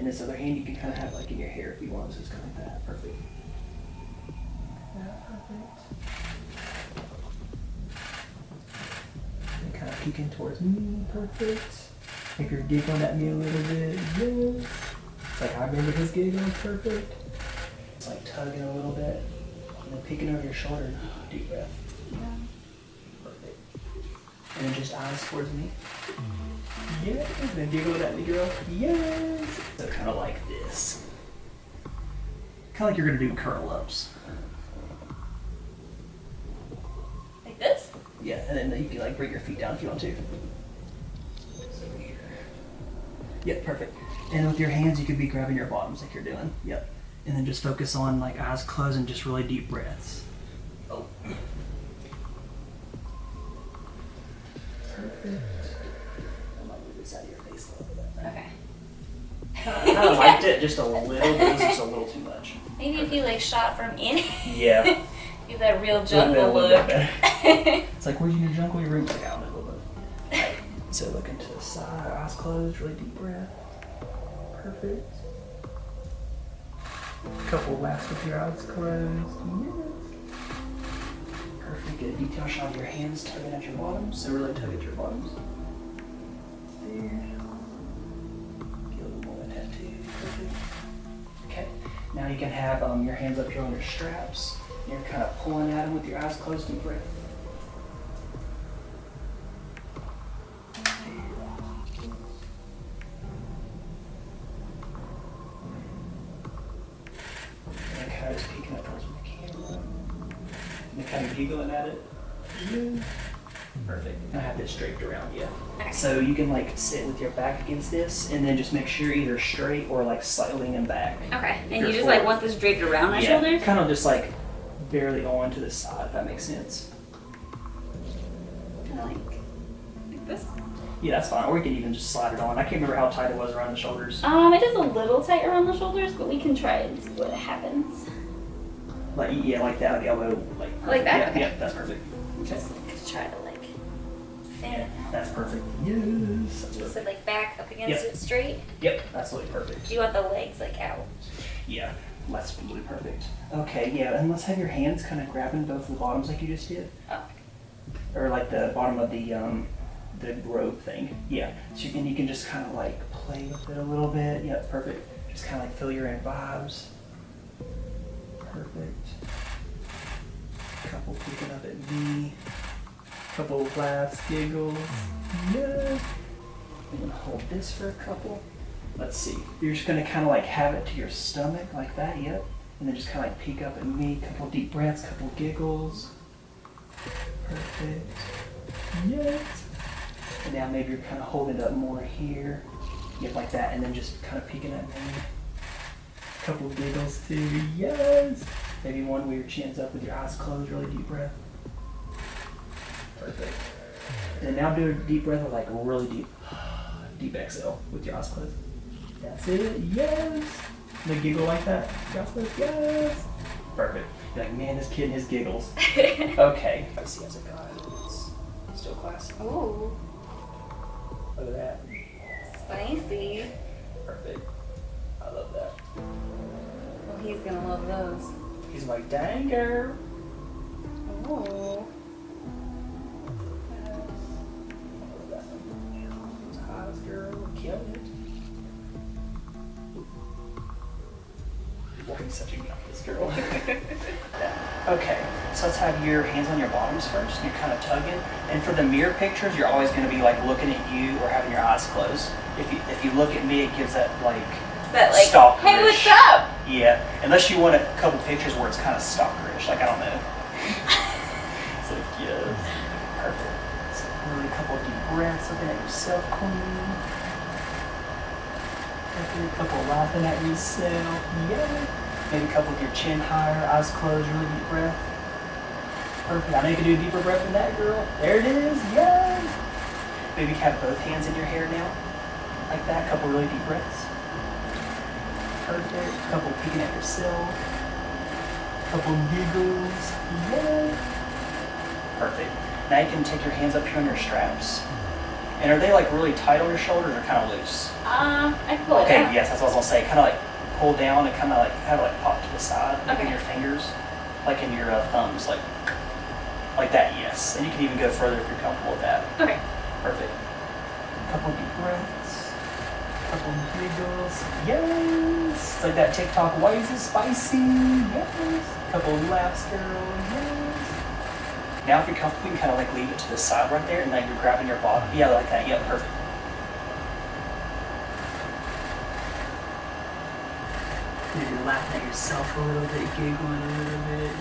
And this other hand you can kind of have like in your hair if you want, so it's kind of like that. Perfect. Yeah, perfect. And kind of peeking towards me. Perfect. If you're giggling at me a little bit, yes. It's like I remember his giggling. Perfect. It's like tugging a little bit. And then peeking over your shoulder. Deep breath. Yeah. Perfect. And then just eyes towards me. Yes. And then giggle at me, girl. Yes. So kind of like this. Kind of like you're going to do curl-ups. Like this? Yeah, and then you can like bring your feet down if you want to. Over here. Yep, perfect. And with your hands, you could be grabbing your bottoms like you're doing. Yep. And then just focus on like eyes closed and just really deep breaths. Oh. Perfect. I might move this out of your face a little bit. Okay. I kind of liked it just a little, but it was just a little too much. Maybe if you like shot from in. Yeah. Give that real Would've jungle been a little look. bit better. It's like, where's your jungle? Your room's like out a little bit. Right. So looking to the side, eyes closed, really deep breath. Perfect. Couple laughs with your eyes closed. Yes. Perfect. Get a detail shot of your hands tugging at your bottoms. So really tug at your bottoms. There. Get a little more of that tattoo. Perfect. Okay. Now you can have your hands up here on your straps. You're kind of pulling at them with your eyes closed, deep breath. And kind of just peeking up towards the camera. And kind of giggling at it. Yeah. Perfect. And I have this draped around you. Okay. So you can like sit with your back against this and then just make sure you're either straight or like slightly leaning back. Okay. If And you're you just like forward. want this draped around my Yeah, shoulders? kind of just like barely on to the side, if that makes sense. Kinda like this? Yeah, that's fine. Or we can even just slide it on. I can't remember how tight it was around the shoulders. It is a little tight around the shoulders, but we can try it and see what happens. Like, yeah, like that, the elbow. Like that? Yeah, Okay. yeah, that's perfect. Just try to like fan Yeah, it out. that's perfect. Yes, that's You perfect. said like back up against Yep. it straight. Yep, absolutely perfect. Do you want the legs like out? Yeah, that's really perfect. Okay, yeah, and let's have your hands kind of grabbing both the bottoms like you just did. Oh. Or like the bottom of the robe thing. Yeah, so you can just kind of like play with it a little bit. Yep, perfect. Just kind of like feel your own vibes. Perfect. Couple peeking up at me. Couple of laughs, giggles. Yeah. I'm gonna hold this for a couple. Let's see. You're just gonna kind of like have it to your stomach like that. Yep. And then just kind of like peek up at me. Couple deep breaths. Couple giggles. Perfect. Yes. And now maybe you're kind of holding it up more here. Yep, like that. And then just kind of peeking at me. Couple giggles too. Yes. Maybe one where your chin's up with your eyes closed. Really deep breath. Perfect. And now do a deep breath with like a really deep exhale with your eyes closed. That's it. Yes. And then giggle like that. Eyes closed. Yes. Perfect. You're like, man, this kid and his giggles. Okay. Let's see how's it going. It's still classy. Ooh, Look at that. spicy. Perfect. I love that. Well, he's gonna love those. He's like, dang girl. Ooh. Eyes, girl, kill it. Boy, he's such a youngest girl. Yeah. Okay, so let's have your hands on your bottoms first. You're kind of tugging, and for the mirror pictures, you're always going to be like looking at you or having your eyes closed. If you look at me, it gives that like stalkerish. Hey, what's up? Yeah, unless you want a couple pictures where it's kind of stalkerish, like I don't know. It's like yes, perfect. So really a couple deep breaths, looking at yourself, queen. Perfect. A couple laughing at yourself. Yeah. Maybe a couple with your chin higher, eyes closed, really deep breath. Perfect. I know you can do a deeper breath than that, girl. There it is. Yes. Maybe have both hands in your hair now, like that. A couple really deep breaths. Perfect. A couple peeking at yourself. A couple giggles. Yeah. Perfect. Now you can take your hands up here on your straps. And are they like really tight on your shoulders or kind of loose? I can pull it Okay, out. yes, that's what I was gonna say. Kind of like pull down and kind of like have it like pop to the side, like in Okay. your fingers, like in your thumbs, like that. Yes, and you can even go further if you're comfortable with that. Okay. Perfect. Couple deep breaths. Couple giggles. Yes. It's like that TikTok. Why is it spicy? Yes. Couple laughs, girl. Yes. Now, if you're comfortable, you can kind of like leave it to the side right there, and then you're grabbing your bottom. Yeah, like that. Yep, perfect. Maybe you're laughing at yourself a little bit, giggling a little bit.